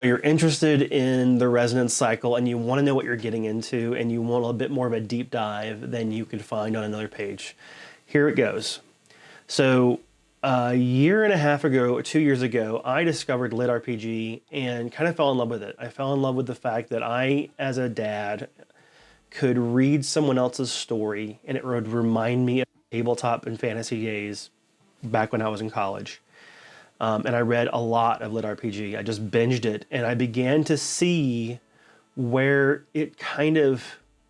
You're interested in the resonance cycle and you want to know what you're getting into and you want a bit more of a deep dive than you could find on another page. Here it goes. So a year and a half ago, or 2 years ago, I discovered Lit RPG and kind of fell in love with it. I fell in love with the fact that I, as a dad, could read someone else's story and it would remind me of tabletop and fantasy days back when I was in college. And I read a lot of Lit RPG. I just binged it, and I began to see where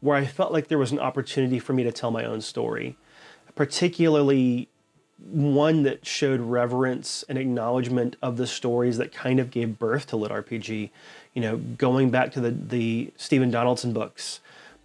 where I felt like there was an opportunity for me to tell my own story, particularly one that showed reverence and acknowledgement of the stories that kind of gave birth to Lit RPG. You know, going back to the Stephen Donaldson books,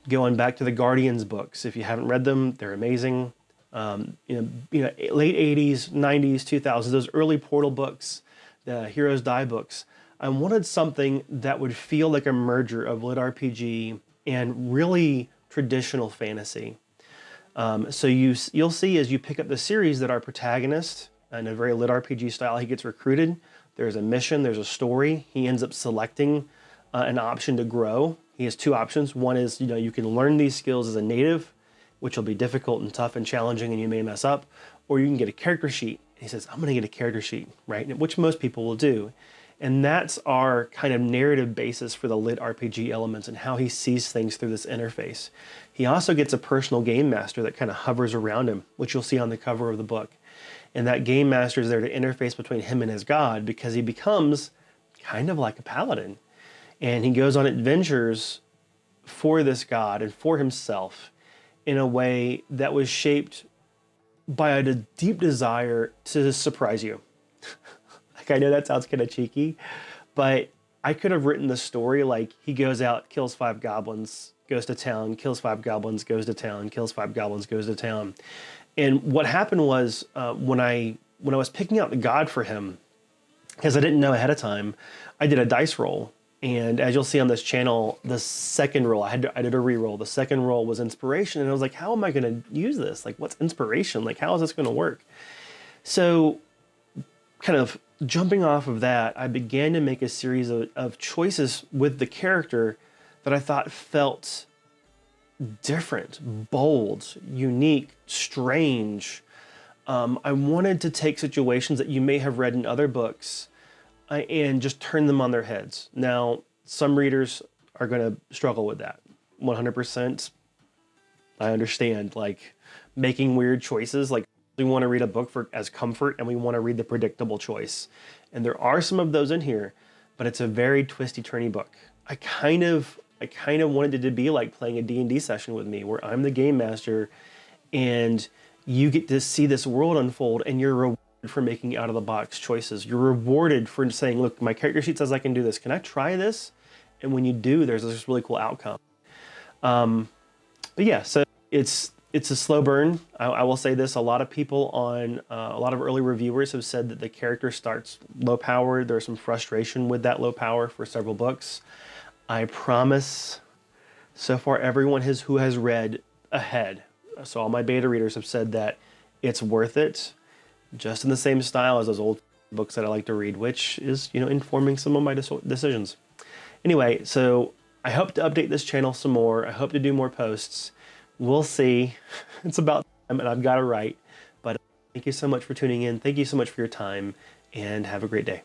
going back to the Guardians books. If you haven't read them, they're amazing. Late 80s, 90s, 2000s, those early Portal books, the Heroes Die books. I wanted something that would feel like a merger of Lit RPG and really traditional fantasy. So you'll see as you pick up the series that our protagonist, in a very Lit RPG style, he gets recruited. There's a mission, there's a story. He ends up selecting an option to grow. He has two options. One is, you can learn these skills as a native, which will be difficult and tough and challenging and you may mess up, or you can get a character sheet. He says, I'm gonna get a character sheet, right? Which most people will do. And that's our kind of narrative basis for the Lit RPG elements and how he sees things through this interface. He also gets a personal game master that kind of hovers around him, which you'll see on the cover of the book. And that game master is there to interface between him and his god because he becomes kind of like a paladin. And he goes on adventures for this god and for himself in a way that was shaped by a deep desire to surprise you. Like, I know that sounds kind of cheeky, but I could have written the story like he goes out, kills 5 goblins, goes to town, kills 5 goblins, goes to town, kills 5 goblins, goes to town. And what happened was when I was picking out the god for him, because I didn't know ahead of time, I did a dice roll. And as you'll see on this channel, the second roll, I did a re-roll. The second roll was inspiration. And I was like, how am I going to use this? Like, what's inspiration? Like, how is this going to work? So kind of jumping off of that, I began to make a series of choices with the character that I thought felt different, bold, unique, strange. I wanted to take situations that you may have read in other books and just turn them on their heads. Now, some readers are going to struggle with that. 100%. I understand, like, making weird choices. Like, we want to read a book as comfort, and we want to read the predictable choice. And there are some of those in here, but it's a very twisty-turny book. I kind of wanted it to be like playing a D&D session with me, where I'm the game master, and you get to see this world unfold, and you're rewarded for making out-of-the-box choices. You're rewarded for saying, look, my character sheet says I can do this. Can I try this? And when you do, there's this really cool outcome. But yeah, so it's a slow burn. I will say this, a lot of people a lot of early reviewers have said that the character starts low powered. There's some frustration with that low power for several books. I promise, so far everyone who has read ahead, so all my beta readers have said that it's worth it, just in the same style as those old books that I like to read, which is, informing some of my decisions. Anyway, so I hope to update this channel some more. I hope to do more posts. We'll see. It's about time, and I've got to write. But thank you so much for tuning in. Thank you so much for your time, and have a great day.